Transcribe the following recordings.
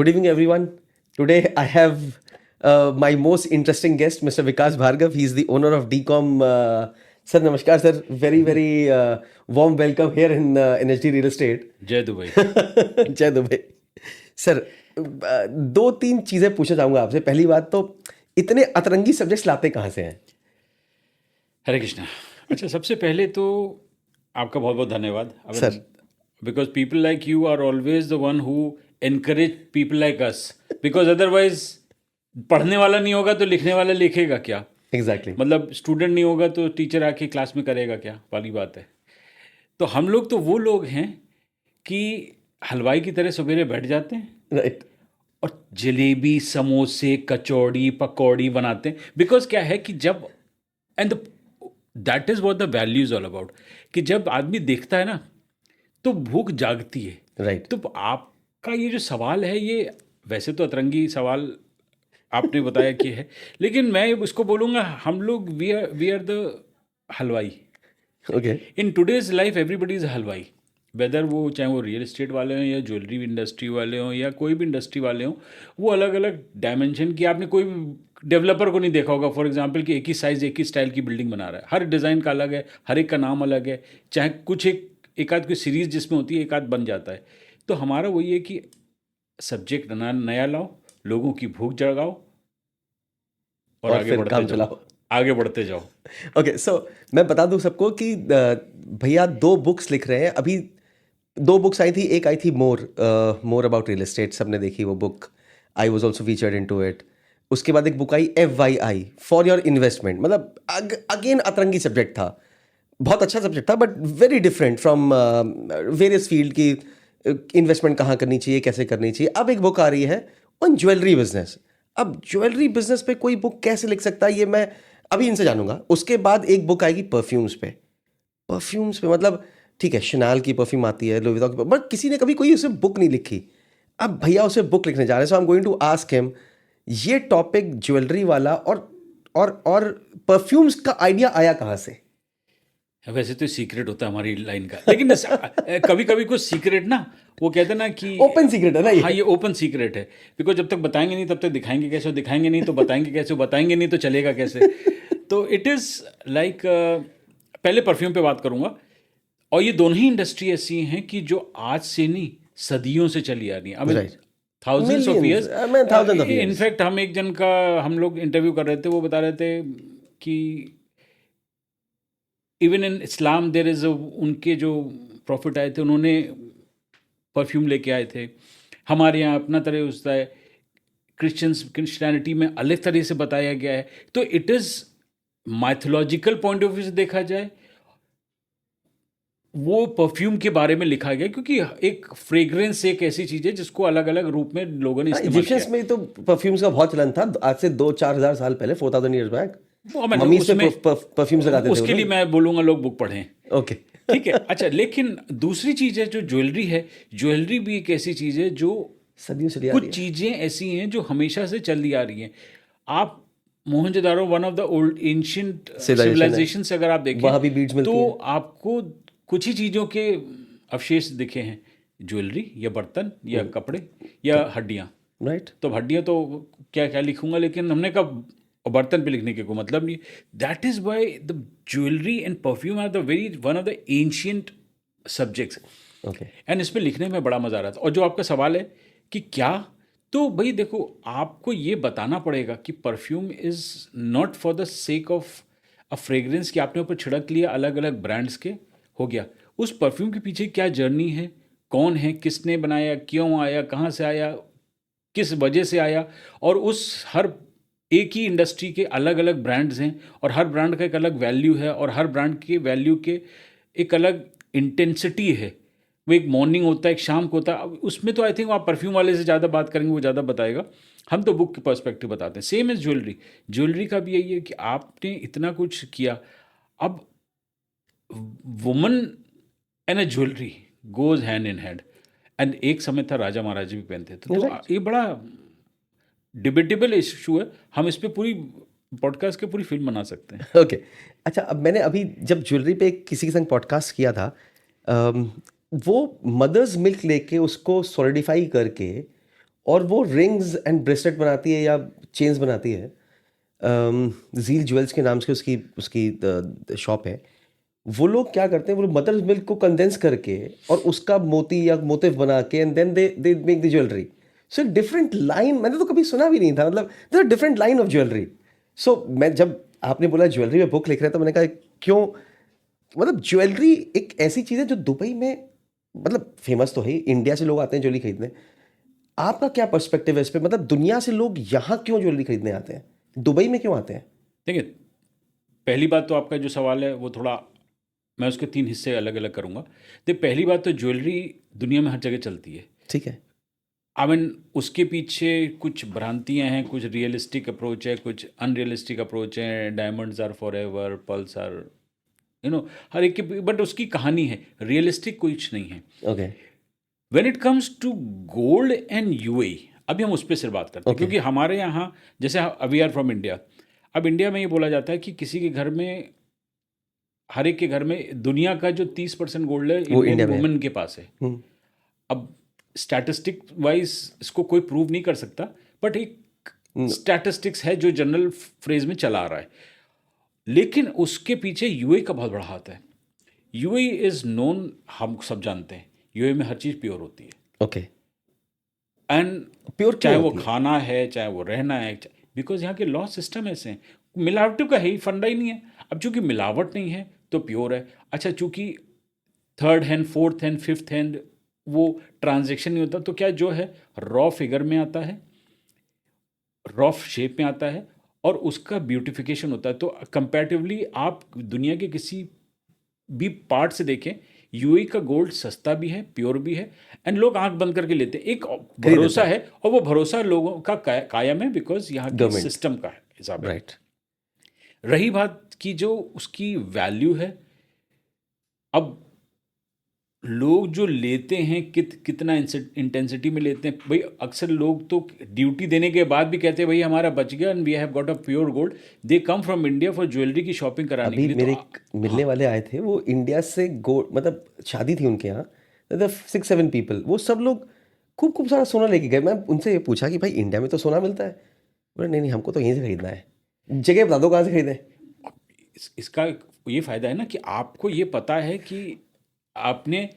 Good evening, everyone. Today I have my most interesting guest, Mr. Vikas Bhargav. He's the owner of DCOM. Sir, namaskar, sir. Very warm welcome here in NHD Real Estate. जय Dubai. जय Dubai. Sir, दो तीन चीज़ें पूछना चाहूँगा आपसे। पहली बात तो इतने अतरंगी सब्जेक्ट्स लाते कहाँ से हैं? हरे कृष्णा। अच्छा, सबसे पहले तो आपका बहुत बहुत धन्यवाद Sir. Because people like you are always the one who encourage people like us, because otherwise पढ़ने वाला नहीं होगा तो लिखने वाला लिखेगा क्या? Exactly. मतलब स्टूडेंट नहीं होगा तो टीचर आके क्लास में करेगा क्या वाली बात है। तो हम लोग तो वो लोग हैं कि हलवाई की तरह सवेरे बैठ जाते हैं Right. और जलेबी, समोसे, कचौड़ी, पकौड़ी बनाते हैं। बिकॉज क्या है कि जब and that is what the value is all about, कि जब आदमी देखता है ना तो भूख जागती है। Right. तो आपका ये जो सवाल है, ये वैसे तो अतरंगी सवाल आपने बताया कि है, लेकिन मैं उसको बोलूँगा हम लोग वी आर द हलवाई। Okay. In today's life everybody is हलवाई, वेदर वो चाहे वो रियल एस्टेट वाले हों या ज्वेलरी इंडस्ट्री वाले हों या कोई भी इंडस्ट्री वाले हों, वो अलग अलग डायमेंशन की। आपने कोई डेवलपर को नहीं देखा होगा फॉर एग्जांपल कि एक ही साइज़ एक ही स्टाइल की बिल्डिंग बना रहा है। हर डिज़ाइन का अलग है, हर एक का नाम अलग है। चाहे कुछ एक आध कोई सीरीज़ जिसमें होती है, एक आध बन जाता है। तो हमारा वही है कि सब्जेक्ट नया लाओ, लोगों की भूख जगाओ और आगे फिर बढ़ते काम जाओ, चलाओ। आगे बढ़ते जाओ। ओके, सो मैं बता दूं सबको कि भैया 2 बुक्स लिख रहे हैं अभी। 2 बुक्स आई थी, एक आई थी मोर अबाउट रियल एस्टेट, सबने देखी वो book. I was also featured into it. उसके बाद एक book I FYI for your investment. मतलब अगेन अतरंगी सब्जेक्ट था, बहुत अच्छा सब्जेक्ट था, but very different from various field की इन्वेस्टमेंट कहाँ करनी चाहिए, कैसे करनी चाहिए। अब एक बुक आ रही है ऑन ज्वेलरी बिजनेस। अब ज्वेलरी बिजनेस पे कोई बुक कैसे लिख सकता है, ये मैं अभी इनसे जानूंगा। उसके बाद एक बुक आएगी परफ्यूम्स पे। परफ्यूम्स पे मतलब ठीक है, शनाल की परफ्यूम आती है, लुई वुइटन की, बट किसी ने कभी कोई उसे बुक नहीं लिखी। अब भैया उसे बुक लिखने जा रहे हैं, so I am going to ask him ये टॉपिक ज्वेलरी वाला और परफ्यूम्स का आइडिया आया कहाँ से? वैसे तो सीक्रेट होता है हमारी लाइन का, लेकिन कभी कभी कुछ सीक्रेट ना, वो कहते हैं ना कि ओपन सीक्रेट है ना ये? हाँ, ये ओपन सीक्रेट है। बिकॉज जब तक बताएंगे नहीं तब तक दिखाएंगे कैसे, और दिखाएंगे नहीं तो बताएंगे कैसे, बताएंगे नहीं तो चलेगा कैसे। तो इट इज़ लाइक पहले परफ्यूम पे बात करूँगा। और ये दोनों ही इंडस्ट्री ऐसी हैं कि जो आज से नहीं, सदियों से चली आ रही है। I mean Right. Thousands of Millions, years. I mean thousands of years. In fact हम एक जन का हम लोग इंटरव्यू कर रहे थे, वो बता रहे थे कि even in Islam there is उनके जो प्रॉफिट आए थे, उन्होंने परफ्यूम लेके आए थे। हमारे यहाँ अपना तरह होता है, क्रिश्चियनिटी में अलग तरह से बताया गया है। तो it is mythological point of view से देखा जाए, वो परफ्यूम के बारे में लिखा गया, क्योंकि एक फ्रेग्रेंस एक ऐसी चीज़ है जिसको अलग अलग रूप में लोगों ने इस्तेमाल इजिप्शियंस किया। में तो परफ्यूम्स का बहुत चलन था आज से 2-4 हजार साल पहले, 4000 years बैक। वो मैंने मम्मी से उसमें परफ्यूम्स लगाते थे उसके लिए मैं बोलूँगा लोग बुक पढ़ें। ओके। ठीक है। अच्छा, लेकिन दूसरी चीज़ है जो ज्वेलरी है। ज्वेलरी भी एक ऐसी चीज़ है जो सदियों से लिया कुछ चीज़ें ऐसी हैं जो हमेशा से चली आ रही हैं। आप Mohenjodaro, one of the old ancient civilisation से अगर आप देखें, वहाँ भी बीड्स मिलती तो हैं। आपको कुछ ही चीज़ों के अवशेष दिखे हैं, ज्वेलरी या बर्तन या कपड़े या हड्डियाँ। राइट। तो हड्डियाँ तो क्या क्या लिखूंगा, लेकिन हमने कब बर्तन पे लिखने के कोई मतलब नहीं। That is why the jewellery and perfume are the very one of the ancient subjects. Okay. And इसमें लिखने में बड़ा मज़ा आ रहा था। और जो आपका सवाल है कि क्या, तो भाई देखो, आपको ये बताना पड़ेगा कि perfume is not for the sake of a fragrance कि आपने ऊपर छिड़क लिया अलग अलग ब्रांड्स के, हो गया। उस परफ्यूम के पीछे क्या जर्नी है, कौन है, किसने बनाया, क्यों आया, कहाँ से आया, किस वजह से आया। और उस हर एक ही इंडस्ट्री के अलग अलग ब्रांड्स हैं और हर ब्रांड का एक अलग वैल्यू है और हर ब्रांड के वैल्यू के एक अलग इंटेंसिटी है। वो एक मॉर्निंग होता है, एक शाम को होता है। अब उसमें तो आई थिंक आप परफ्यूम वाले से ज़्यादा बात करेंगे, वो ज़्यादा बताएगा। हम तो बुक के पर्सपेक्टिव बताते हैं। Same as jewellery. ज्वेलरी का भी यही है कि आपने इतना कुछ किया। अब woman and a jewellery goes hand in hand. And एक समय था राजा महाराजा भी पहनते थे। तो ये बड़ा डिबेटेबल इशू है। हम इस पर पूरी पॉडकास्ट के पूरी फिल्म बना सकते हैं। ओके। अच्छा, अब मैंने अभी जब ज्वेलरी पे किसी के संग पॉडकास्ट किया था, वो मदर्स मिल्क लेके उसको सॉलिडिफाई करके और वो रिंग्स एंड ब्रेसलेट बनाती है या चेन्स बनाती है। ज़ील ज्वेल्स के नाम से उसकी उसकी शॉप है। वो लोग क्या करते हैं, वो लोग मदर्स मिल्क को कंडेंस करके और उसका मोती या मोटिव बना के and then they make the jewellery. So different line, मैंने तो कभी सुना भी नहीं था, मतलब there are different line of jewellery. So मैं जब आपने बोला ज्वेलरी में बुक लिख रहे हैं, तो मैंने कहा क्यों, मतलब ज्वेलरी एक ऐसी चीज़ है जो दुबई में मतलब फेमस तो है ही, इंडिया से लोग आते हैं ज्वेलरी खरीदने। आपका क्या पर्सपेक्टिव है इस पे, मतलब दुनिया से लोग यहाँ क्यों ज्वेलरी खरीदने आते हैं, दुबई में क्यों आते हैं? देखिए, पहली बात तो आपका जो सवाल है वो थोड़ा, मैं उसके 3 हिस्से अलग-अलग करूँगा। पहली बात तो ज्वेलरी दुनिया में हर जगह चलती है। ठीक है। आई मीन उसके पीछे कुछ भ्रांतियाँ हैं, कुछ रियलिस्टिक अप्रोच है, कुछ अनरियलिस्टिक अप्रोच है। Diamonds are forever, pearls are हर एक की, बट उसकी कहानी है, रियलिस्टिक कुछ नहीं है। Okay. When it comes to gold and UAE, अभी हम उस पर सिर्फ बात करते हैं, ओके। क्योंकि हमारे यहाँ जैसे वी आर फ्रॉम इंडिया। अब इंडिया में ये बोला जाता है कि किसी के घर में, हर एक के घर में दुनिया का जो 30% गोल्ड है वो इंडियन इंडिया में है। वुमेन के पास है। हम्म। अब स्टैटिस्टिक वाइज इसको कोई प्रूव नहीं कर सकता, बट एक स्टैटिस्टिक्स है जो जनरल फ्रेज में चला आ रहा है। लेकिन उसके पीछे यूएई का बहुत बड़ा हाथ है। यूएई इज नोन, हम सब जानते हैं यूएई में हर चीज़ प्योर होती है। ओके। एंड प्योर चाहे क्यों वो होती है? खाना है, चाहे वो रहना है, बिकॉज यहाँ के लॉ सिस्टम ऐसे हैं। मिलावटों का ही फंडा ही नहीं है। अब चूंकि मिलावट नहीं है तो प्योर है। अच्छा, चूंकि third hand, fourth hand, fifth hand वो ट्रांजेक्शन नहीं होता, तो क्या जो है रॉ फिगर में आता है, रॉ शेप में आता है, और उसका ब्यूटिफिकेशन होता है। तो कंपैरेटिवली आप दुनिया के किसी भी पार्ट से देखें, यूएई का गोल्ड सस्ता भी है, प्योर भी है, एंड लोग आंख बंद करके लेते हैं। एक खरीद देते भरोसा हैं। है, और वो भरोसा लोगों का कायम है बिकॉज यहाँ के गवर्नमेंट। सिस्टम का हिसाब है। राइट। रही बात की जो उसकी वैल्यू है, अब लोग जो लेते हैं कितना इंटेंसिटी में लेते हैं भाई। अक्सर लोग तो ड्यूटी देने के बाद भी कहते हैं भाई हमारा बच गया and we have got a pure gold. They come from India for jewellery की शॉपिंग कराने के अभी लिए। मेरे तो एक मिलने हाँ, वाले आए थे, वो इंडिया से गोल्ड, मतलब शादी थी उनके यहाँ, 6-7 पीपल, वो सब लोग खूब खूब सारा सोना लेके गए। मैं उनसे ये पूछा कि भाई इंडिया में तो सोना मिलता है, बोले नहीं नहीं, हमको तो यहीं से खरीदना है। जगह बता दो कहाँ से खरीदें। इसका ये फ़ायदा है ना कि आपको ये पता है कि आपने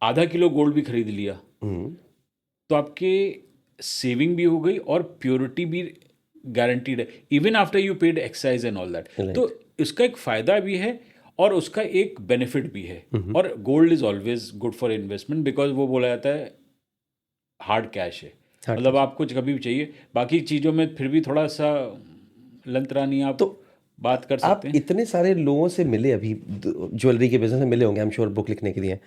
आधा किलो गोल्ड भी खरीद लिया, हम्म। तो आपके सेविंग भी हो गई और प्योरिटी भी गारंटीड है, even after you paid excise and all that. तो राइट। इसका एक फ़ायदा भी है और उसका एक बेनिफिट भी है। और gold is always good for investment because वो बोला जाता है हार्ड कैश है। हार्ड मतलब कैश। आपको कभी भी चाहिए, बाकी चीज़ों में फिर भी थोड़ा सा लंतरानी आप तो बात कर आप सकते हैं। इतने सारे लोगों से मिले, अभी ज्वेलरी के बिजनेस में मिले होंगे, आई एम श्योर, बुक लिखने के लिए।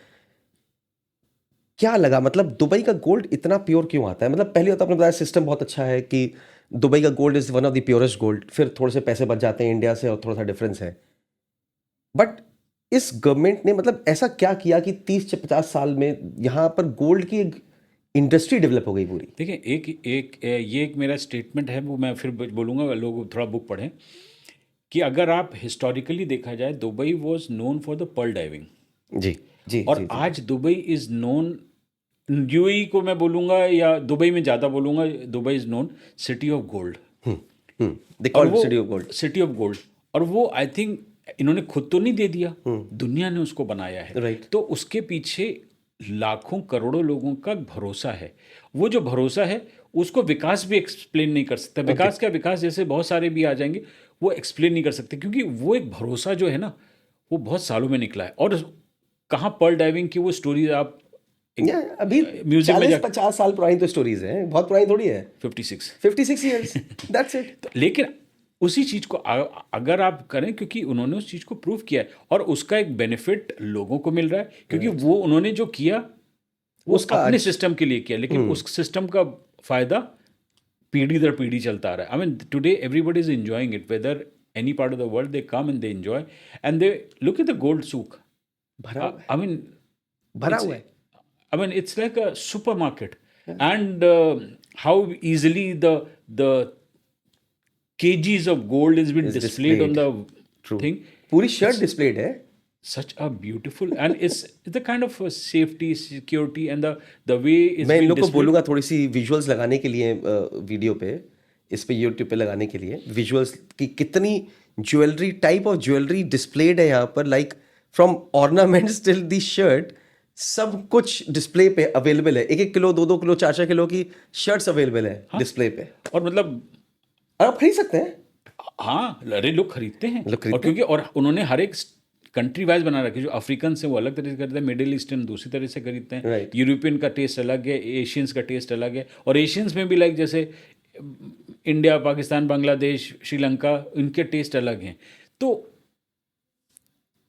क्या लगा, मतलब दुबई का गोल्ड इतना प्योर क्यों आता है? मतलब पहले तो आपने बताया सिस्टम बहुत अच्छा है कि दुबई का gold is one of the purest gold, फिर थोड़े से पैसे बच जाते हैं इंडिया से और थोड़ा सा डिफरेंस है। बट इस गवर्नमेंट ने मतलब ऐसा क्या किया कि 30 से 50 साल में यहाँ पर गोल्ड की एक इंडस्ट्री डेवलप हो गई पूरी? देखिए, ये एक मेरा स्टेटमेंट है, वो मैं फिर बोलूँगा, लोग थोड़ा बुक पढ़ें, कि अगर आप हिस्टोरिकली देखा जाए, Dubai was known for the pearl diving. जी जी और जी जी। आज दुबई इज़ नोन, यूएई को मैं बोलूँगा या दुबई में ज़्यादा बोलूँगा, Dubai is known city of gold. They are called वो city of gold. City of gold, और वो आई थिंक इन्होंने खुद तो नहीं दे दिया, दुनिया ने उसको बनाया है। राइट। तो उसके पीछे लाखों करोड़ों लोगों का भरोसा है। वो जो भरोसा है उसको विकास भी एक्सप्लेन नहीं कर सकता। ओके। विकास क्या, विकास जैसे बहुत सारे भी आ जाएंगे, वो एक्सप्लेन नहीं कर सकते, क्योंकि वो एक भरोसा जो है ना, वो बहुत सालों में निकला है। और कहाँ पर्ल डाइविंग की वो स्टोरी आप या अभी म्यूजियम में 40-50 साल पुरानी तो स्टोरीज हैं, बहुत पुरानी थोड़ी है। 56। 56 years, दैट्स इट। तो लेकिन उसी चीज़ को अगर आप करें, क्योंकि उन्होंने उस चीज़ को प्रूव किया है और उसका एक बेनिफिट लोगों को मिल रहा है, क्योंकि वो उन्होंने जो किया वो उसका अपने आज सिस्टम के लिए किया, लेकिन उस सिस्टम का फायदा पीढ़ी दर पीढ़ी चलता आ रहा है। I mean today everybody is enjoying it, whether any part of the world, they come and they enjoy and they look at the gold souk. भरा हुआ है, आई मीन भरा it's हुआ है। I mean it's like a supermarket, and how easily the kgs of gold is been is displayed on displayed. the true. thing. पूरी shirt It's displayed है। such a beautiful, and it's the kind of safety, security, and the way it's मैं इन been लोग को displayed. बोलूँगा थोड़ी सी visuals लगाने के लिए वीडियो पे, इस पे यूट्यूब पे लगाने के लिए विजुअल्स की कितनी jewellery, type of jewellery displayed है यहाँ पर, like from ornaments till the shirt, सब कुछ डिस्प्ले पे अवेलेबल है। 1-1 किलो, 2-2 किलो, 4-4 किलो की शर्ट्स अवेलेबल है डिस्प्ले पे, और मतलब और आप खरीद सकते हैं। हाँ, अरे लोग खरीदते हैं, लोग और खरीदते क्योंकि और उन्होंने हर एक कंट्री वाइज बना रखे। जो अफ्रीकन से वो अलग तरह से खरीदते हैं, मिडिल ईस्टर्न दूसरी तरह से खरीदते हैं, Right. यूरोपियन का टेस्ट अलग है, एशियंस का टेस्ट अलग है, और एशियंस में भी लाइक जैसे इंडिया, पाकिस्तान, बांग्लादेश, श्रीलंका, इनके टेस्ट अलग हैं। तो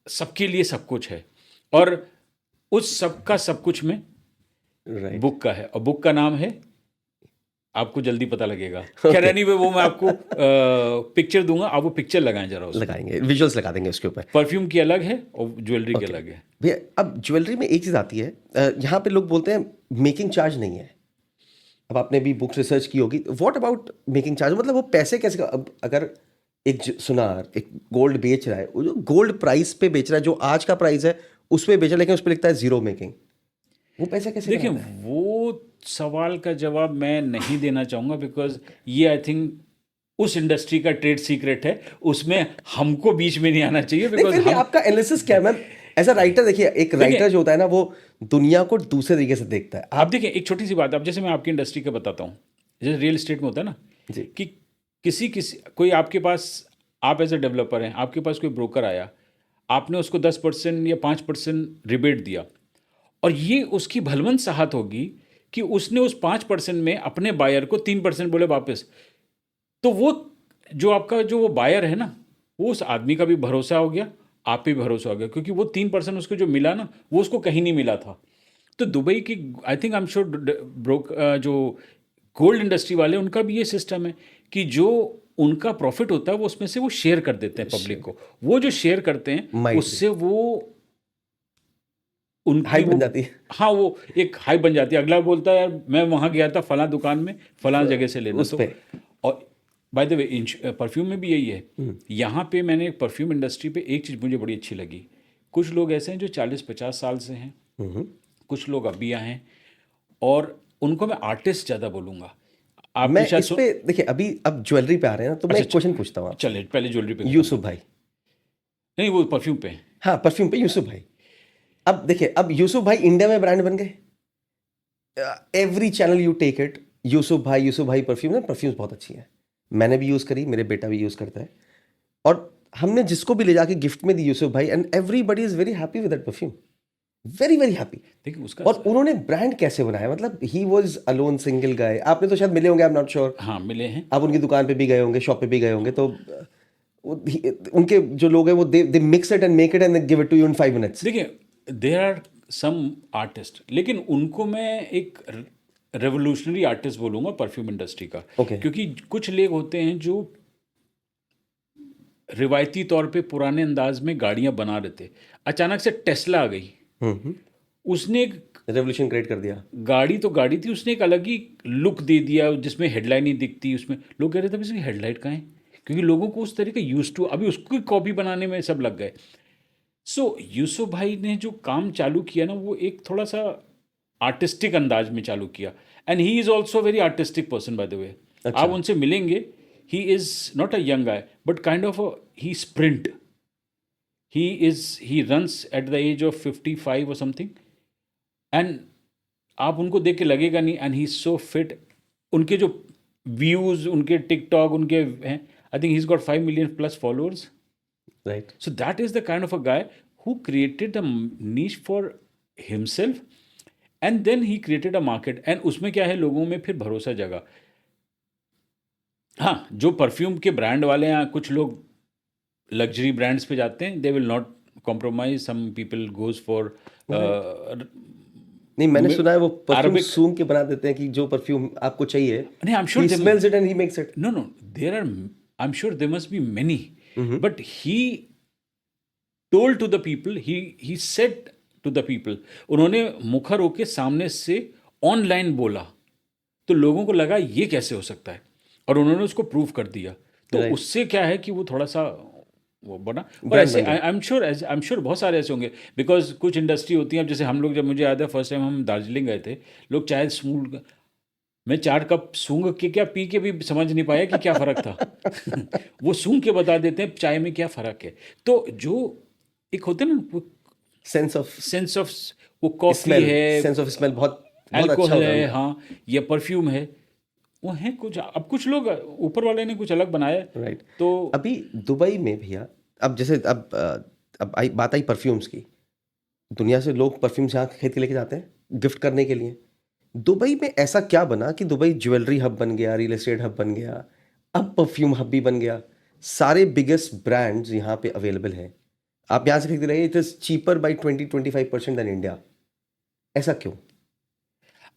सबके लिए सब कुछ है, और उस सब का सब कुछ में राइट। बुक का है, और बुक का नाम है, आपको जल्दी पता लगेगा। खैर एनीवे, वो मैं आपको पिक्चर दूंगा, आप वो पिक्चर लगाएं जरा। उस लगाएंगे, विजुअल्स लगा देंगे उसके ऊपर। परफ्यूम की अलग है और ज्वेलरी की अलग है। भैया अब ज्वेलरी में एक चीज़ आती है, यहाँ पे लोग बोलते हैं मेकिंग चार्ज नहीं है। अब आपने भी बुक रिसर्च की होगी, व्हाट अबाउट मेकिंग चार्ज, मतलब वो पैसे कैसे अब अगर एक सुनार एक गोल्ड बेच रहा है, वो जो गोल्ड प्राइस पे बेच रहा है, जो आज का प्राइस है उस पे बेच रहा है, लेकिन उस पे लिखता है जीरो मेकिंग, वो पैसा कैसे देखिए, बनाता है? वो सवाल का जवाब मैं नहीं देना चाहूँगा, बिकॉज ये आई थिंक उस इंडस्ट्री का ट्रेड सीक्रेट है, उसमें हमको बीच में नहीं आना चाहिए, नहीं, बिकॉज फिर भी हम आपका एनालिसिस क्या है मैम? एज अ राइटर, देखिए एक राइटर जो होता है ना, वो दुनिया को दूसरे तरीके से देखता है। आप देखिए, एक छोटी सी बात, अब जैसे मैं आपकी इंडस्ट्री का बताता हूँ, जैसे रियल एस्टेट में होता है ना, जी। कि किसी कोई आपके पास, आप एज अ डेवलपर हैं, आपके पास कोई ब्रोकर आया, आपने उसको 10% या 5% रिबेट दिया, और ये उसकी भलवन चाहत होगी कि उसने उस 5% में अपने बायर को 3% बोले वापस, तो वो जो आपका जो वो बायर है ना, वो उस आदमी का भी भरोसा हो गया, आप पे भी भरोसा हो गया, क्योंकि वो 3% उसको जो मिला ना, वो उसको कहीं नहीं मिला था। तो दुबई की, I think, I am sure, जो गोल्ड इंडस्ट्री वाले, उनका भी ये सिस्टम है कि जो उनका प्रॉफिट होता है वो उसमें से वो शेयर कर देते हैं पब्लिक को। वो जो शेयर करते हैं Might उससे वो उनकी हाई वो, बन जाती है। हाँ, वो एक हाई बन जाती है। अगला बोलता है, यार मैं वहाँ गया था फलां दुकान में, फलां जगह से लेना। उस तो पे और बाय द वे, परफ्यूम में भी यही है। यहाँ पे मैंने परफ्यूम इंडस्ट्री पे एक चीज़ मुझे बड़ी अच्छी लगी, कुछ लोग ऐसे हैं जो 40-50 साल से हैं, कुछ लोग अभी आए हैं, और उनको मैं आर्टिस्ट ज़्यादा बोलूँगा। आपने मैं शायद इस पे देखिए, अभी अब ज्वेलरी पे आ रहे हैं ना, तो मैं एक क्वेश्चन पूछता हूँ आपसे। चले पहले ज्वेलरी पे खत्म यूसुफ करते भाई, हैं। नहीं, वो परफ्यूम पे है। हाँ परफ्यूम पे यूसुफ भाई, अब देखिए, अब यूसुफ भाई इंडिया में ब्रांड बन गए। Every channel you take it, Yusuf भाई परफ्यूम ना, परफ्यूम्स बहुत अच्छी है, मैंने भी यूज़ करी, मेरे बेटा भी यूज़ करता है, और हमने जिसको भी ले जाके गिफ्ट में दी यूसुफ भाई, and everybody is very happy with that perfume, very very happy. देखिए उसका, और उन्होंने ब्रांड कैसे बनाया, मतलब he was alone single guy. आपने तो शायद मिले होंगे, आई एम नॉट श्योर, हाँ, मिले हैं। आप उनकी दुकान पे भी गए होंगे, शॉप पे भी गए होंगे, तो उनके जो लोग हैं वो they mix it and make it and give it to you in 5 minutes. देखिए, देर आर सम आर्टिस्ट, लेकिन उनको मैं एक रेवोल्यूशनरी आर्टिस्ट बोलूँगा परफ्यूम इंडस्ट्री का। Okay. क्योंकि कुछ लोग होते हैं जो रिवायती तौर पे पुराने अंदाज में गाड़ियाँ बना रहे थे, अचानक से टेस्ला आ गई, उसने एक रेवोल्यूशन क्रिएट कर दिया। गाड़ी तो गाड़ी थी, उसने एक अलग ही लुक दे दिया, जिसमें हेडलाइन ही दिखती, उसमें लोग कह रहे थे इसकी हेडलाइट कहाँ है, क्योंकि लोगों को उस तरीके यूज टू, अभी उसकी कॉपी बनाने में सब लग गए। सो यूसुफ भाई ने जो काम चालू किया ना, वो एक थोड़ा सा आर्टिस्टिक अंदाज में चालू किया, and he is also very artistic person by the way. आप उनसे मिलेंगे, he is not a young guy, but kind of he sprint, he runs at the age of 55 और समथिंग, एंड आप उनको देख के लगेगा नहीं, and he is so fit. उनके जो व्यूज़, उनके टिकटॉक, उनके हैं, I think he is got 5 million plus followers. Right. So that is the kind of a guy who created the niche for himself, and then he created a market, and उसमें क्या है, लोगों में फिर भरोसा जगा। हाँ, जो परफ्यूम के ब्रांड वाले हैं, कुछ लोग लग्जरी ब्रांड्स पे जाते हैं, they will not compromise, some people goes for नहीं, मैंने सुना है वो परफ्यूम Arabic- सूंघ के बना देते हैं कि जो परफ्यूम आपको चाहिए, नहीं, I'm sure he they- smells it and he makes it. No, there are, I'm sure there must be many, but he told to the people, he said to the people, उन्होंने मुखर होके सामने से online बोला, तो लोगों को लगा ये कैसे हो सकता है, और उन्होंने उसको प्रूव कर दिया। तो Right. उससे क्या है कि वो थोड़ा सा वो बना। और ब्रांड ऐसे बन गया। आई एम श्योर बहुत सारे ऐसे होंगे, बिकॉज कुछ इंडस्ट्री होती है। अब जैसे हम लोग, जब मुझे याद है फर्स्ट टाइम हम दार्जिलिंग गए थे, लोग चाय सूंघ, मैं 4 कप सूंघ के क्या पी के भी समझ नहीं पाया कि क्या फ़र्क था। वो सूंघ के बता देते हैं चाय में क्या फ़र्क है। तो जो एक होते हैं ना वो सेंस ऑफ सेंस ऑफ, वो कॉफ़ी स्मेल, है, सेंस ऑफ स्मेल बहुत बहुत अच्छा अल्कोहल होता है है, उनका। हाँ, या परफ्यूम है, वो है कुछ। अब कुछ लोग, ऊपर वाले ने कुछ अलग बनाया है, राइट। तो अभी दुबई में भैया, अब जैसे अब आई बात आई परफ्यूम्स की। दुनिया से लोग परफ्यूम्स यहाँ खरीद के लेके जाते हैं गिफ्ट करने के लिए। दुबई में ऐसा क्या बना कि दुबई ज्वेलरी हब बन गया, रियल एस्टेट हब बन गया, अब परफ्यूम हब भी बन गया। सारे बिगेस्ट ब्रांड्स यहाँ पे अवेलेबल हैं। आप यहाँ से खरीद रहे हैं, it is cheaper by 20-25% than India. ऐसा क्यों?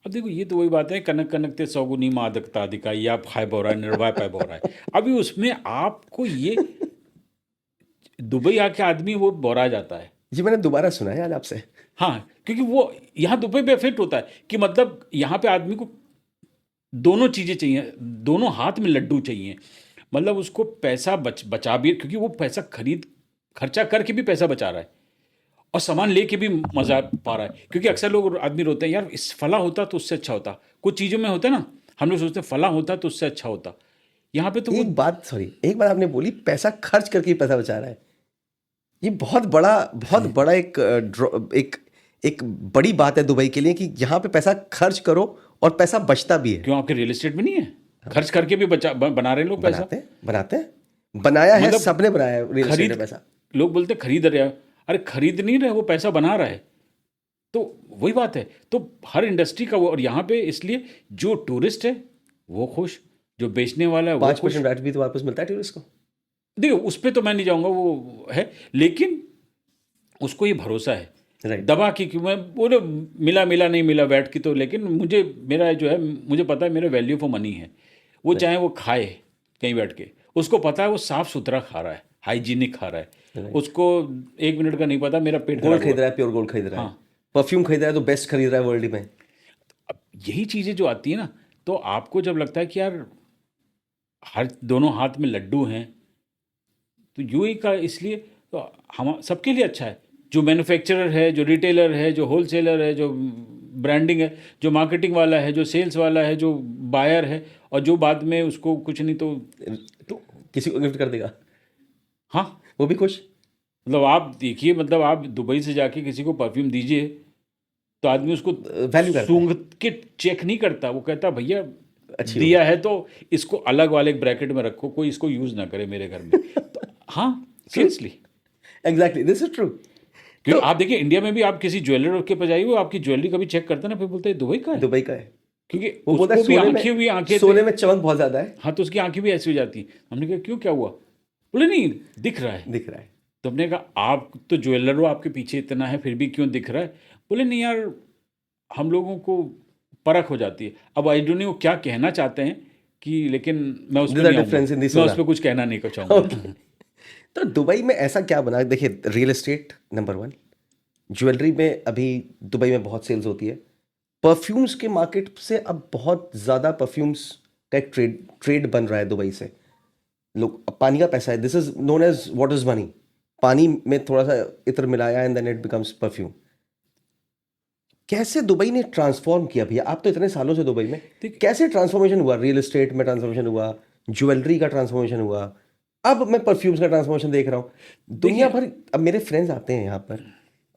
अब देखो, ये तो वही बात है, कनक कनक ते सौगुनी मादकता दिखाई, आप खाए बोरा निर्वाय पाए बोरा है। अभी उसमें आपको ये दुबई आके आदमी वो बोरा जाता है। ये मैंने दोबारा सुना है आज आपसे। हाँ, क्योंकि वो यहाँ दुबई पे इफेक्ट होता है कि मतलब यहाँ पे आदमी को दोनों चीज़ें चाहिए, दोनों हाथ में लड्डू चाहिए। मतलब उसको पैसा बचा भी, क्योंकि वो पैसा खर्चा करके भी पैसा बचा रहा है, और सामान लेके भी मजा पा रहा है। क्योंकि अक्सर लोग, आदमी रोते हैं, यार इस फला होता तो उससे अच्छा होता। कुछ चीज़ों में होता है ना, हम लोग सोचते हैं फला होता तो उससे अच्छा होता। यहाँ पे तो वो, एक बात आपने बोली, पैसा खर्च करके ही पैसा बचा रहा है। ये बहुत बड़ा एक एक बड़ी बात है दुबई के लिए कि यहाँ पे पैसा खर्च करो और पैसा बचता भी है। क्यों आपके रियल एस्टेट में नहीं है? खर्च करके भी बना रहे हैं लोग पैसा। बनाते हैं बनाया है, मतलब सबने बनाया है रियल एस्टेट में खरीद, पैसा। लोग बोलते हैं खरीद रहे हैं, अरे खरीद नहीं रहे, वो पैसा बना रहा है। तो वही बात है। तो हर इंडस्ट्री का वो, और यहाँ पे इसलिए जो टूरिस्ट है वो खुश, जो बेचने वाला है वो 5% खुश। वैट भी तो वापस मिलता है टूरिस्ट को। देखो, उस पर तो मैं नहीं जाऊँगा, वो है, लेकिन उसको ये भरोसा है राइट। दबा के, कि मैं बोले मिला मिला नहीं मिला वैट की तो, लेकिन मुझे, मेरा जो है, मुझे पता है मेरा वैल्यू फॉर मनी है। वो चाहे वो खाए कहीं बैठ के, उसको पता है वो साफ सुथरा खा रहा है, हाइजीनिक खा रहा है, राइट। उसको 1 मिनट का नहीं पता मेरा पेट गोल्ड खराब खरीद होगा। रहा है, प्योर गोल्ड खरीद रहा है। हाँ, परफ्यूम खरीद रहा है तो बेस्ट खरीद रहा है वर्ल्ड में। अब यही चीज़ें जो आती है ना, तो आपको जब लगता है कि यार हर दोनों हाथ में लड्डू हैं, तो यूं ही का, इसलिए तो हम सबके लिए अच्छा है। जो मैन्युफैक्चरर है, जो रिटेलर है, जो होलसेलर है, जो ब्रांडिंग है, जो मार्केटिंग वाला है, जो सेल्स वाला है, जो बायर है, और जो बाद में उसको कुछ नहीं तो किसी को गिफ्ट कर देगा, हाँ, वो भी खुश। मतलब आप देखिए, मतलब आप दुबई से जाके किसी को परफ्यूम दीजिए, तो आदमी उसको वैल्यू करता है। सूंघ के चेक नहीं करता, वो कहता भैया अच्छी दिया है तो इसको अलग वाले ब्रैकेट में रखो, कोई इसको यूज़ ना करे मेरे घर में। तो हाँ, seriously. Exactly, this is true. क्योंकि आप देखिए, इंडिया में भी आप किसी ज्वेलर के पास जाइए, वो आपकी ज्वेलरी कभी चेक करता है ना, फिर बोलते हैं दुबई का है। दुबई का है। क्योंकि वो बोलता है उसको भी आंखें हुई आंखें थे। सोने में चमक बहुत ज्यादा है। हाँ, तो उसकी आंखें भी ऐसी हो जाती हैं। हमने कहा क्यों, क्या हुआ? बोले नहीं, दिख रहा है। दिख रहा है। तो हमने कहा आप तो ज्वेलर हो, आपके पीछे इतना है, फिर भी क्यों दिख रहा है? बोले नहीं यार, हम लोगों को परख हो जाती है। अब आई डोंट नो क्या कहना चाहते हैं, कि लेकिन मैं उस पर There's a नहीं आऊँगा, difference in the मैं उस सोना। पर कुछ कहना नहीं चाहूँगा। Okay. तो दुबई में ऐसा क्या बना? देखिए, रियल एस्टेट नंबर 1, ज्वेलरी में अभी दुबई में बहुत सेल्स होती है। परफ्यूम्स के मार्केट से अब बहुत ज़्यादा परफ्यूम्स का एक ट्रेड बन रहा है दुबई से। लोग, अब पानी का पैसा है, this is known as what is money. पानी में थोड़ा सा इत्र मिलाया and then it becomes perfume. कैसे दुबई ने ट्रांसफॉर्म किया भैया? आप तो इतने सालों से दुबई में, कैसे ट्रांसफॉर्मेशन हुआ? रियल एस्टेट में ट्रांसफॉर्मेशन हुआ, ज्वेलरी का ट्रांसफॉर्मेशन हुआ, अब मैं परफ्यूम्स का ट्रांसफॉर्मेशन देख रहा हूँ दुनिया भर। अब मेरे फ्रेंड्स आते हैं यहाँ पर,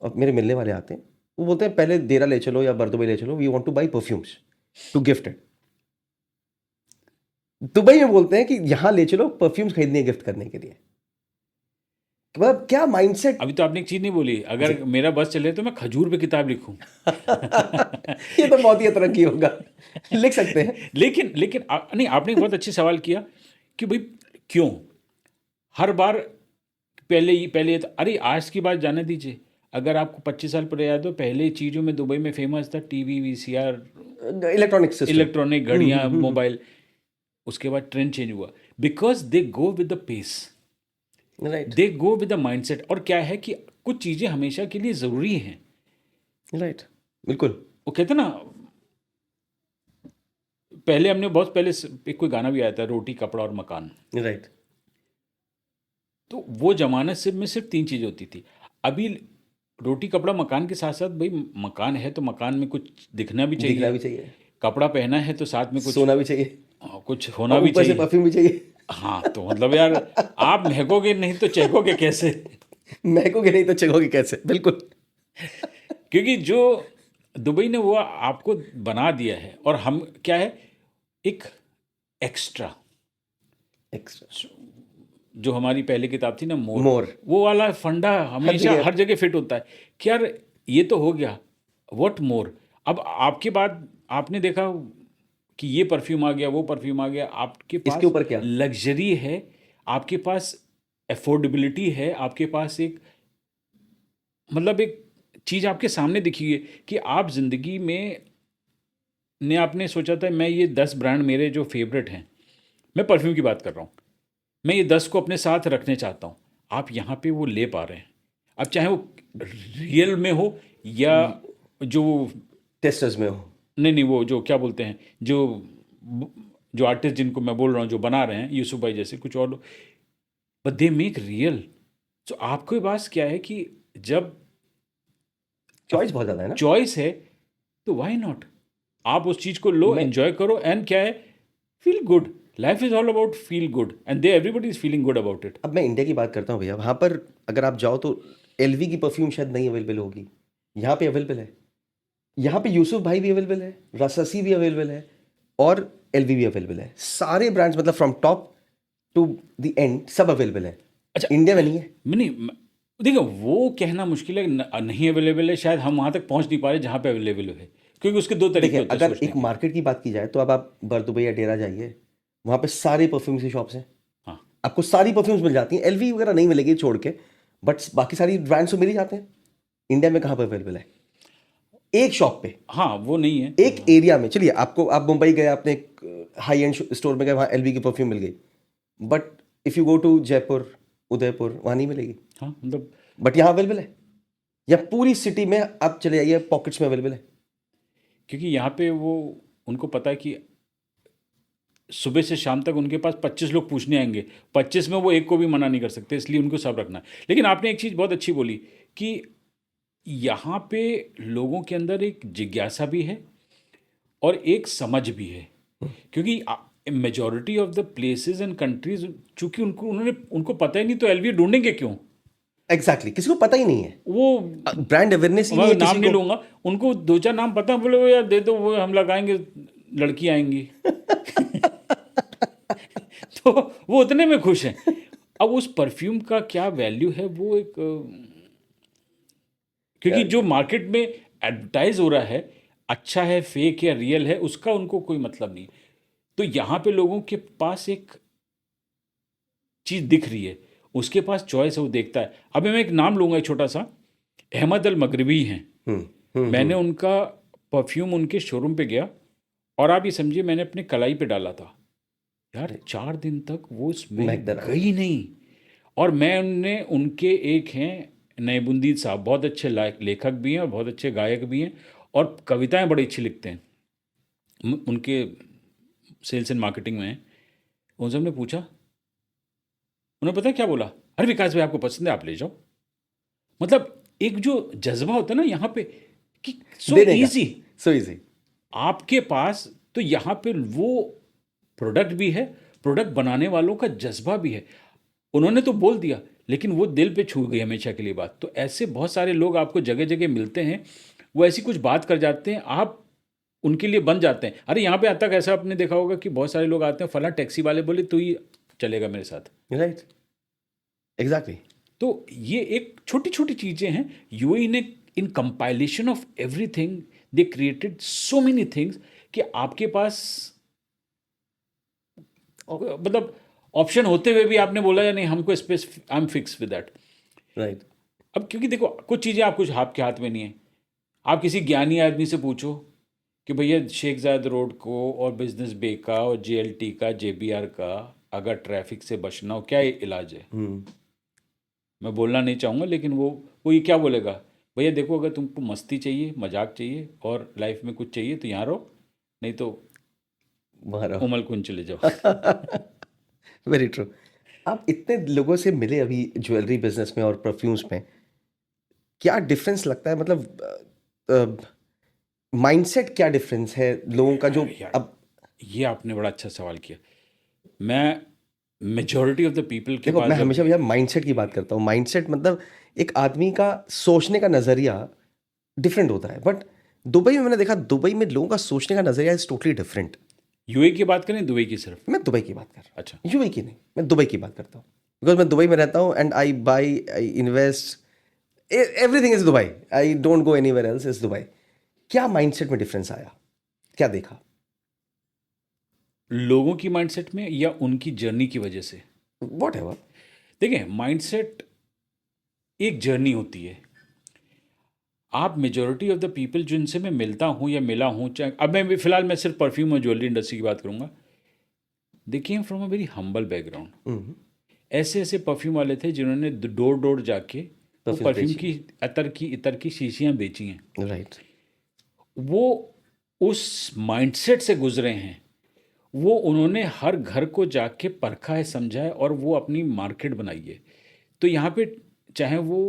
और मेरे मिलने वाले आते हैं, वो बोलते हैं पहले देरा ले चलो या बर्दुबई ले चलो, we want to buy perfumes to gift it. Dubai में बोलते हैं कि यहाँ ले चलो परफ्यूम्स खरीदने गिफ्ट करने के लिए। मतलब क्या माइंडसेट। अभी तो आपने एक चीज़ नहीं बोली, अगर मेरा बस चले तो मैं खजूर पे किताब लिखूं। ये तो बहुत ही तरक्की होगा, लिख सकते हैं। लेकिन लेकिन नहीं, आपने एक बहुत अच्छी सवाल किया कि भाई क्यों हर बार पहले तो, अरे आज की बात जाने दीजिए, अगर आपको 25 साल पहले याद हो, पहले चीज़ों में दुबई में फेमस था TV, VCR, electronic system, electronic घड़ियाँ, मोबाइल। उसके बाद ट्रेंड चेंज हुआ, because they go with the pace, right they go with the mindset. और क्या है कि कुछ चीज़ें हमेशा के लिए ज़रूरी हैं। राइट, बिल्कुल। वो कहते ना, पहले हमने बहुत पहले एक कोई गाना भी आया था, रोटी कपड़ा और मकान। राइट। तो वो ज़माने से में सिर्फ 3 चीज़ें होती थी। अभी रोटी, कपड़ा, मकान के साथ-साथ भई मकान है तो मकान में कुछ दिखना भी दिखना चाहिए, भी चाहिए, कपड़ा पहना है तो साथ में कुछ सोना भी चाहिए, कुछ होना और भी ऊपर से चाहिए। परफ्यूम भी चाहिए। हाँ, तो मतलब यार आप महकोगे नहीं तो चहकोगे कैसे? महकोगे नहीं तो चखोगे कैसे? बिल्कुल। क्योंकि जो दुबई ने वो आपको बना दिया है और हम क्या है, एक एक्स्ट्रा एक्स्ट्रा जो हमारी पहली किताब थी ना मोर, मोर वो वाला फंडा हर हमेशा जगह। हर जगह फिट होता है कि यार ये तो हो गया, व्हाट मोर। अब आपके बाद आपने देखा कि ये परफ्यूम आ गया, वो परफ्यूम आ गया, आपके इसके पास ऊपर क्या? लग्जरी है, आपके पास अफोर्डेबिलिटी है, आपके पास एक मतलब एक चीज़ आपके सामने दिखी है कि आप ज़िंदगी में ने आपने सोचा था मैं ये 10 ब्रांड मेरे जो फेवरेट हैं, मैं परफ्यूम की बात कर रहा हूँ, मैं ये 10 को अपने साथ रखने चाहता हूँ। आप यहाँ पे वो ले पा रहे हैं। अब चाहे वो रियल में हो या जो टेस्टर्स में हो। नहीं, वो जो क्या बोलते हैं, जो आर्टिस्ट जिनको मैं बोल रहा हूँ, जो बना रहे हैं, यूसुफ भाई जैसे कुछ और लोग, बट दे मेक रियल। तो आपके पास क्या है कि जब चॉइस बहुत ज़्यादा है ना। चॉइस है तो व्हाई नॉट, आप उस चीज़ को लो, मैं एंजॉय करो, एंड क्या है, feel good. Life is all about feel good and they everybody is feeling good about it. अब मैं इंडिया की बात करता हूँ भैया, वहाँ पर अगर आप जाओ तो एलवी की परफ्यूम शायद नहीं अवेलेबल होगी, यहाँ पे अवेलेबल है। यहाँ पे यूसुफ भाई भी अवेलेबल है, रससी भी अवेलेबल है, और एलवी भी अवेलेबल है। सारे ब्रांड्स मतलब from top to the end सब अवेलेबल है। अच्छा, इंडिया में नहीं है। देखो वो कहना मुश्किल है, नहीं अवेलेबल है, शायद हम वहाँ तक पहुँच नहीं पा रहे जहाँ पे अवेलेबल है, क्योंकि उसके दो तरीके देखिए, होते हैं अगर सोचने एक के। मार्केट की बात की जाए तो अब आप बरदुबई या डेरा जाइए, वहाँ पे सारे परफ्यूम्स की शॉप्स हैं। हाँ आपको सारी परफ्यूम्स मिल जाती हैं, एलवी वगैरह नहीं मिलेगी छोड़ के, बट बाकी सारी ब्रांड्स तो मिल ही जाते हैं। इंडिया में कहाँ पर अवेलेबल है? एक शॉप पे, हाँ, वो नहीं है। एक एरिया में। चलिए, आपको आप मुंबई गए, आपने एक हाई एंड स्टोर में गए, वहाँ एलवी की परफ्यूम मिल गई, but if you go to Jaipur, Udaipur, वहाँ नहीं मिलेगी। हाँ मतलब, बट यहाँ अवेलेबल है, या पूरी सिटी में आप चले जाइए, पॉकेट्स में अवेलेबल है। क्योंकि यहाँ पे वो उनको पता है कि सुबह से शाम तक उनके पास 25 लोग पूछने आएंगे, 25 में वो एक को भी मना नहीं कर सकते, इसलिए उनको सब रखना है। लेकिन आपने एक चीज़ बहुत अच्छी बोली कि यहाँ पे लोगों के अंदर एक जिज्ञासा भी है और एक समझ भी है, क्योंकि majority of the places and countries, चूंकि उनको पता ही नहीं, तो एलवी ढूंढेंगे क्यों? एग्जैक्टली, किसी को पता ही नहीं है, वो ब्रांड अवेयरनेस ही नहीं मैं है नाम किसी नहीं को। लूंगा, उनको दो चार नाम पता है, बोले वो यार दे दो, वो हम लगाएंगे, लड़की आएंगी। तो वो उतने में खुश हैं। अब उस परफ्यूम का क्या वैल्यू है, वो एक क्योंकि जो मार्केट में एडवर्टाइज हो रहा है, अच्छा है, फेक या रियल है, उसका उनको कोई मतलब नहीं। तो यहाँ पे लोगों के पास एक चीज़ दिख रही है, उसके पास चॉइस है, वो देखता है। अभी मैं एक नाम लूंगा, एक छोटा सा, अहमद अल मगरिबी हैं। मैंने उनका परफ्यूम उनके शोरूम पे गया, और आप ये समझिए मैंने अपने कलाई पे डाला था, यार 4 दिन तक वो स्मेल महकता रहा। गई नहीं। और मैंने उनके एक हैं नईबुंदी साहब, बहुत अच्छे लेखक भी हैं और बहुत अच्छे गायक भी हैं, और कविताएं बड़ी अच्छी लिखते हैं, उनके सेल्स एंड मार्केटिंग में हैं। उनसे हमने पूछा, उन्हें पता है क्या बोला? अरे विकास भाई, आपको पसंद है, आप ले जाओ। मतलब एक जो जज्बा होता है ना यहाँ पे कि सो दे देगा, इजी, सो इजी। आपके पास तो यहाँ पे वो प्रोडक्ट भी है, प्रोडक्ट बनाने वालों का जज्बा भी है। उन्होंने तो बोल दिया, लेकिन वो दिल पे छू गई हमेशा के लिए बात। तो ऐसे बहुत सारे लोग आपको जगह जगह मिलते हैं, वो ऐसी कुछ बात कर जाते हैं, आप उनके लिए बन जाते हैं। अरे यहाँ पे आज तक ऐसा आपने देखा होगा कि बहुत सारे लोग आते हैं, फला टैक्सी वाले बोले तो ही चलेगा मेरे साथ। Right, exactly. तो ये एक छोटी छोटी चीज़ें हैं। यूएई ने in compilation of everything they created so many things कि आपके पास मतलब ऑप्शन होते हुए भी आपने बोला या नहीं, हमको space, I am fix with that. Right. अब क्योंकि देखो कुछ चीज़ें आप कुछ आपके हाथ में नहीं है। आप किसी ज्ञानी आदमी से पूछो कि भैया शेख जायद रोड को और बिजनेस बे का और जेएलटी का, जेबीआर का, अगर ट्रैफिक से बचना हो, क्या इलाज है? मैं बोलना नहीं चाहूँगा, लेकिन वो ये क्या बोलेगा? भैया देखो, अगर तुमको मस्ती चाहिए, मजाक चाहिए और लाइफ में कुछ चाहिए तो यहाँ रहो, नहीं तो वहाँ रहो। उमल कुंज चले जाओ। Very true. आप इतने लोगों से मिले अभी ज्वेलरी बिजनेस में और परफ्यूम्स में, क्या डिफरेंस लगता है? मतलब माइंडसेट क्या डिफरेंस है लोगों का जो यार, अब ये आपने बड़ा अच्छा सवाल किया। मैं मेजॉरिटी ऑफ द पीपल के देखो, पास मैं जब हमेशा भैया माइंडसेट की बात करता हूँ। माइंडसेट मतलब एक आदमी का सोचने का नज़रिया डिफरेंट होता है, बट दुबई में मैंने देखा, दुबई में लोगों का सोचने का नज़रिया इज टोटली डिफरेंट। यूए की बात करें, दुबई की सिर्फ? मैं दुबई की बात कर रहा अच्छा। हूँ, यूएई की नहीं, मैं दुबई की बात करता हूँ। बिकॉज मैं दुबई में रहता हूँ and I by, I invest, everything is Dubai. I don't go anywhere else, is Dubai. क्या माइंडसेट में डिफरेंस आया, क्या देखा? लोगों की माइंडसेट में या उनकी जर्नी की वजह से? What ever. देखिए, माइंडसेट एक जर्नी होती है। आप मेजॉरिटी ऑफ द पीपल जिनसे मैं मिलता हूँ या मिला हूँ, चाहे अब मैं फिलहाल मैं सिर्फ परफ्यूम और ज्वेलरी इंडस्ट्री की बात करूँगा, they came from a very humble background. ऐसे ऐसे परफ्यूम वाले थे जिन्होंने डोर डोर जाके वो परफ्यूम्स परफ्यूम बेची, की इतर की शीशियाँ बेची हैं। राइट। वो उस माइंडसेट से गुजरे हैं। वो उन्होंने हर घर को जाके परखा है, समझा है, और वो अपनी मार्केट बनाई है। तो यहाँ पे चाहे वो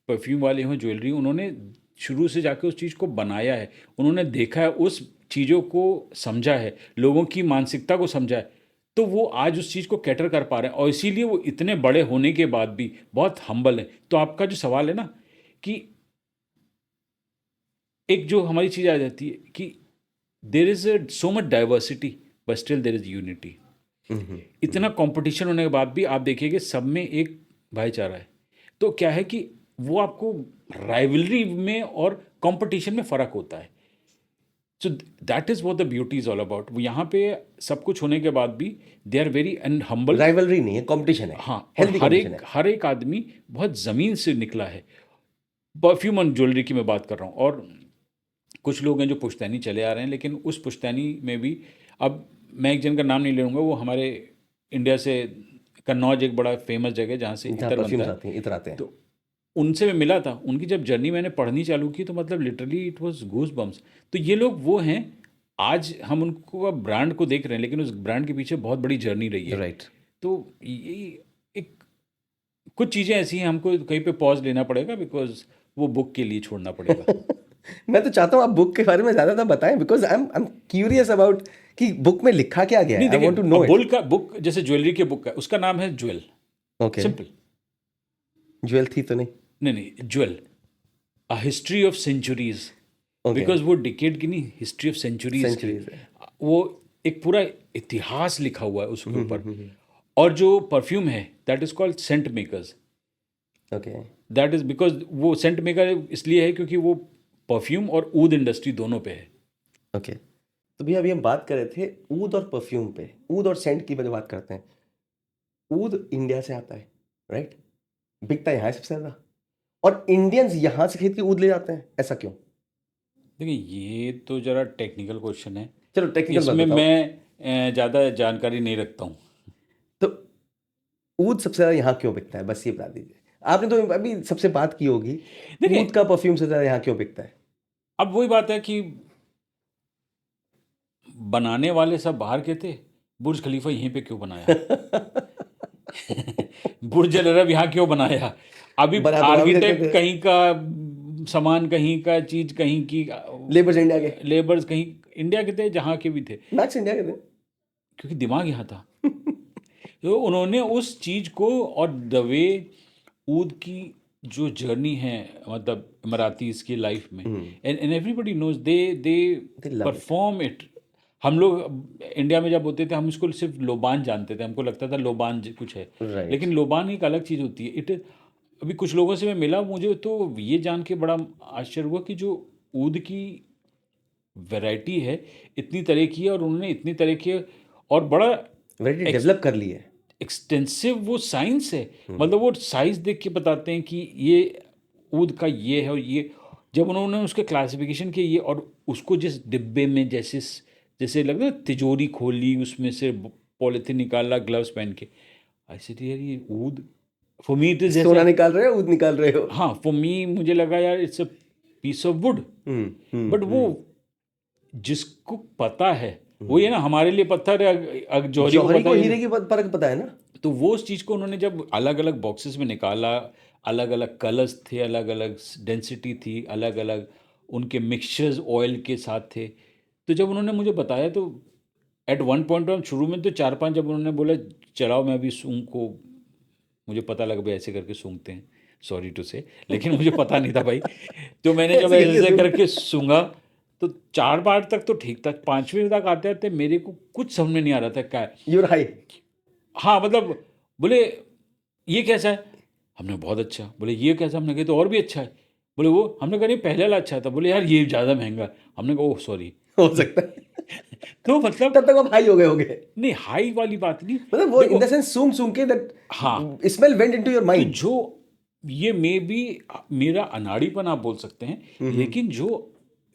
परफ्यूम वाले हों, ज्वेलरी, उन्होंने शुरू से जाके उस चीज़ को बनाया है। उन्होंने देखा है, उस चीज़ों को समझा है, लोगों की मानसिकता को समझा है। तो वो आज उस चीज़ को कैटर कर पा रहे हैं, और इसीलिए वो इतने बड़े होने के बाद भी बहुत हम्बल है। तो आपका जो सवाल है ना, कि एक जो हमारी चीज़ आ जाती है कि देर is so much diversity but still there is unity. इतना कंपटीशन होने के बाद भी आप देखिए कि सब में एक भाईचारा है। तो क्या है कि वो आपको राइवलरी में और कंपटीशन में फ़र्क होता है। So that is what the beauty is all about. वो यहाँ पे सब कुछ होने के बाद भी they are very and humble. Rivalry नहीं है, कंपटीशन है, हाँ, और हेल्दी कंपटीशन है। हर एक आदमी बहुत ज़मीन से निकला है। परफ्यूम और ज्वेलरी की मैं बात कर रहा हूँ। और कुछ लोग हैं जो पुश्तैनी चले आ रहे हैं, लेकिन उस पुश्तैनी में भी, अब मैं एक जन का नाम नहीं ले लूँगा, वो हमारे इंडिया से कन्नौज एक बड़ा फेमस जगह है जहाँ से जहाँ इतर बनता परफ्यूम्स है। आते हैं, इतर आते हैं। तो उनसे मैं मिला था, उनकी जब जर्नी मैंने पढ़नी चालू की तो मतलब literally it was goose bumps. तो ये लोग वो हैं, आज हम उनको ब्रांड को देख रहे हैं, लेकिन उस ब्रांड के पीछे बहुत बड़ी जर्नी रही है। राइट। तो ये एक कुछ चीज़ें ऐसी हैं, हमको कहीं पे पॉज लेना पड़ेगा, बिकॉज वो बुक के लिए छोड़ना पड़ेगा। मैं तो चाहता हूँ आप बुक के बारे में ज़्यादा बताएं, because I am curious about कि बुक में लिखा क्या गया है। नहीं, आई देखिए, वांट टू नो अब इट। बुक जैसे ज्वेलरी के बुक का, उसका नाम है ज्वेल। ओके। सिंपल। ज्वेल थी तो नहीं? नहीं नहीं, jewel, a history of centuries. Okay. Because वो डिकेड की नहीं, हिस्ट्री ऑफ सेंचुरीज की। सेंचुरीज है। वो एक पूरा इतिहास लिखा हुआ है उसके ऊपर। और जो परफ्यूम है, that is called scent makers. Okay. That is because वो सेंट मेकर इसलिए है क्योंकि वो परफ्यूम और ऊद इंडस्ट्री दोनों पे है। ओके। तो भैया अभी हम बात कर रहे थे ऊद और परफ्यूम पे, ऊद और सेंट की बात करते हैं। ऊद इंडिया से आता है, राइट? बिकता यहाँ है सबसे ज़्यादा, और इंडियंस यहाँ से खरीद के ऊद ले जाते हैं, ऐसा क्यों? देखिए, ये तो ज़रा टेक्निकल क्वेश्चन है। चलो टेक्निकल बात इसमें बताओ। मैं ज़्यादा जानकारी नहीं रखता हूँ। तो ऊद सबसे ज़्यादा यहाँ क्यों बिकता है, बस ये बता दीजिए। आपने तो अभी सबसे बात की होगी, देखिए, ऊद का परफ्यूम से ज़्यादा यहाँ क्यों बिकता है? अब वही बात है कि बनाने वाले सब बाहर के थे, बुर्ज खलीफा यहीं पे क्यों बनाया? बुर्ज अल अरब यहाँ क्यों बनाया? अभी बना तो वहाँ भी सकते आर्किटेक्ट थे, कहीं का, सामान कहीं का, चीज कहीं की, लेबर्स इंडिया के, लेबर्स कहीं इंडिया के थे, जहाँ के भी थे, मैक्स इंडिया के थे। क्योंकि दिमाग यहाँ था। तो उन्होंने उस चीज को, और द वे ऊद की जो जर्नी है, मतलब मराठीज की लाइफ में, and everybody knows, they they They love it. Perform it. हम लोग इंडिया में जब होते थे, हम इसको सिर्फ लोबान जानते थे, हमको लगता था लोबान कुछ है। राइट। लेकिन लोबान एक अलग चीज़ होती है। इट, अभी कुछ लोगों से मैं मिला, मुझे तो ये जान के बड़ा आश्चर्य हुआ कि जो ऊद की वैरायटी है, इतनी तरह की है, और उन्होंने इतनी तरह की, और बड़ा वैरायटी डेवलप कर ली है। एक्सटेंसिव वो साइंस है। मतलब वो साइज देख के बताते हैं कि ये ऊद का ये है, और ये जब उन्होंने उसके क्लासिफिकेशन किया, ये, और उसको जिस डिब्बे में जैसे जैसे लगता है तिजोरी खोली, उसमें से पॉलिथीन निकाला, ग्लव्स पहन के, ऐसे तो यार ये ऊद, फॉर मी इट इज सोना जैसे, निकाल रहे हो, ऊद निकाल रहे हो। हाँ, फॉर मी मुझे लगा यार it's a piece of wood. But वो जिसको पता है, वो ये ना, हमारे लिए पत्थर है, जौहरी को जौहरी पता को है। हीरे की फर्क पता है ना? तो वो उस चीज़ को उन्होंने जब अलग अलग बॉक्सेस में निकाला, अलग अलग कलर्स थे, अलग अलग डेंसिटी थी, अलग अलग उनके मिक्सचर्स ऑयल के साथ थे। तो जब उन्होंने मुझे बताया तो एट वन पॉइंट ऑफ शुरू में तो 4-5 जब उन्होंने बोला चलाओ मैं अभी सूंघ को, मुझे पता लगा भाई ऐसे करके सूंघते हैं, सॉरी टू से, लेकिन मुझे पता नहीं था भाई। तो मैंने जब ऐसे करके ऐसे सूंघ- करके सूंघा तो 4 बार तक तो ठीक था, 5वें तक आते आते मेरे को कुछ समझ में नहीं आ रहा था क्या है। You're high. हाँ मतलब बोले ये कैसा है, हमने बहुत अच्छा, बोले ये कैसा, हमने कहा तो और भी अच्छा है, बोले वो, हमने कहा नहीं पहले वाला अच्छा था, बोले यार ये ज़्यादा महंगा है, हमने कहा ओह सॉरी। हो सकता है तो मतलब तब तक आप हाई हो गए होंगे, नहीं हाई वाली बात नहीं, मतलब वो इन देखो द सेंस सूंघ सूंघ के दैट हाँ स्मेल वेंट इनटू योर तो माइंड। जो ये मे बी मेरा अनाड़ीपन आप बोल सकते हैं, लेकिन जो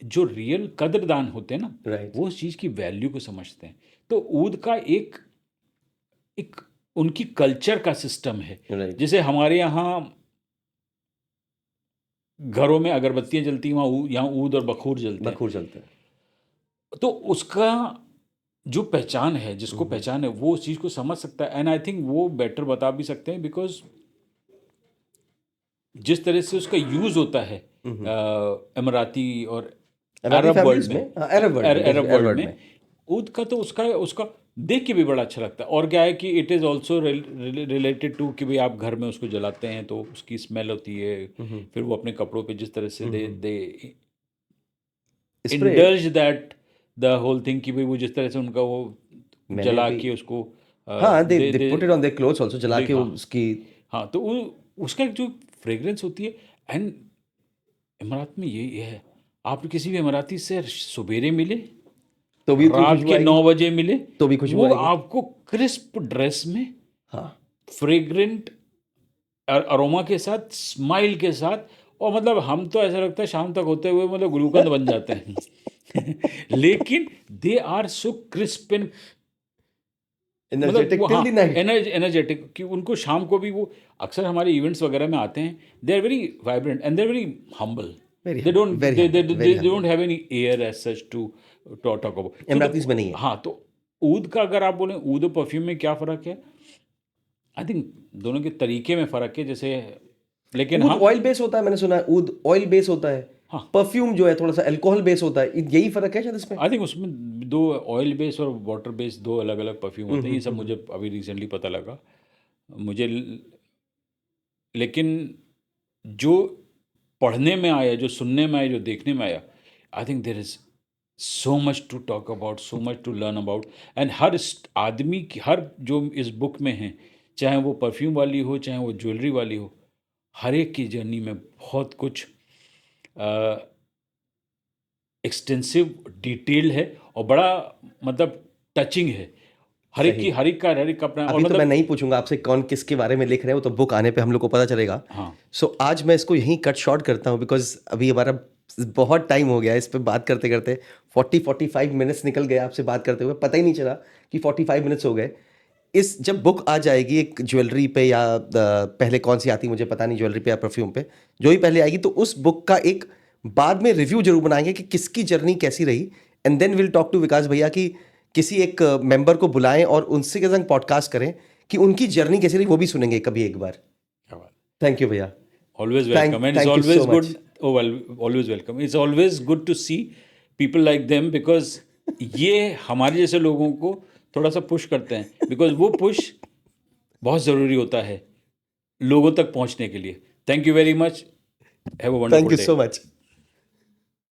जो रियल कदरदान होते हैं ना, राइट। वो उस चीज़ की वैल्यू को समझते हैं। तो ऊद का एक एक उनकी कल्चर का सिस्टम है। राइट। जैसे हमारे यहाँ घरों में अगरबत्तियाँ जलती हैं, वहाँ यहाँ ऊद और बखूर जलते हैं। बखूर चलता है। तो उसका जो पहचान है, जिसको पहचान है, वो उस चीज़ को समझ सकता है। एंड आई थिंक वो बेटर बता भी सकते हैं, बिकॉज जिस तरह से उसका यूज़ होता है अमराती और अरब अरब वर्ल्ड फैमिलीज में, में, अरब वर्ल्ड में, अरब वर्ल्ड में में ऊद का तो उसका उसका देख के भी बड़ा अच्छा लगता है। और क्या है कि it is also related to कि भाई आप घर में उसको जलाते हैं तो उसकी स्मेल होती है, फिर वो अपने कपड़ों पे जिस तरह से they spray. Indulge that the whole thing कि भाई वो जिस तरह से उनका वो मैंने जला भी के उसको हाँ, they they they they put it on their clothes also, जला के हाँ उसकी। हाँ तो वो उसका एक जो फ्रेग्रेंस होती है। एंड इमारात में ये है, आप किसी भी इमाराती से सवेरे मिले, तो भी उतनी रात खुशबू के आएगी, 9 बजे मिले, तो भी खुशबू वो आएगी। आपको क्रिस्प ड्रेस में हाँ। फ्रेग्रेंट अरोमा के साथ, स्माइल के साथ, और मतलब हम तो ऐसा लगता है शाम तक होते हुए मतलब गुलूकंद बन जाते हैं लेकिन they are so crisp and मतलब एनर्जेटिक वो टिल हाँ द नाइट। एनर्जेटिक कि उनको शाम को भी वो अक्सर हमारे इवेंट्स वगैरह में आते हैं, they are very vibrant and they are very humble, very they don't very they humble, very humble. Don't have any air as such to talk about. Emiratis में नहीं है। हाँ तो ऊद का अगर आप बोलें ऊद और परफ्यूम में क्या फ़र्क है, आई थिंक दोनों के तरीके में फ़र्क है जैसे, लेकिन ऊद हाँ ऑयल बेस होता है, मैंने सुना है ऊद ऑयल बेस होता है। हाँ परफ्यूम जो है थोड़ा सा अल्कोहल बेस होता है, यही फर्क है शायद इसमें। आई थिंक उसमें दो ऑयल बेस और वाटर बेस दो अलग अलग परफ्यूम होते हैं, ये सब मुझे अभी रिसेंटली पता लगा मुझे। लेकिन जो पढ़ने में आया, जो सुनने में आया, जो देखने में आया, I think there is so much to talk about, so much to learn about. And हर आदमी की, हर जो इस बुक में है, चाहे वो परफ्यूम वाली हो, चाहे वो ज्वेलरी वाली हो, हर एक की जर्नी में बहुत कुछ एक्सटेंसिव डिटेल है और बड़ा मतलब टचिंग है। हर एक सही। की हर एक का अपना, और अभी तो मैं मतलब नहीं पूछूंगा आपसे कौन किसके बारे में लिख रहे हैं, वो तो बुक आने पे हम लोग को पता चलेगा। हाँ सो आज मैं इसको यहीं कट शॉर्ट करता हूँ, बिकॉज अभी हमारा बहुत टाइम हो गया है इस पे बात करते करते। 45 मिनट्स निकल गए आपसे बात करते हुए, पता ही नहीं चला कि 45 मिनट्स हो गए। इस जब बुक आ जाएगी एक ज्वेलरी पे या पहले कौन सी आती मुझे पता नहीं, ज्वेलरी पे या परफ्यूम पे, जो ही पहले आएगी, तो उस बुक का एक बाद में रिव्यू जरूर बनाएंगे कि किसकी जर्नी कैसी रही। And then will talk to Vikas भैया कि किसी एक मेंबर को बुलाएं और उनसे के संग पॉडकास्ट करें कि उनकी जर्नी कैसी रही, वो भी सुनेंगे कभी एक बार। क्या बात, थैंक यू भैया। always welcome, and it's thank you always so good. Much. Oh well, always welcome. It's always good to see people like them, because ये हमारे जैसे लोगों को थोड़ा सा पुश करते हैं, बिकॉज वो पुश बहुत ज़रूरी होता है लोगों तक पहुंचने के लिए। Thank you very much, have a thank wonderful you day. So much.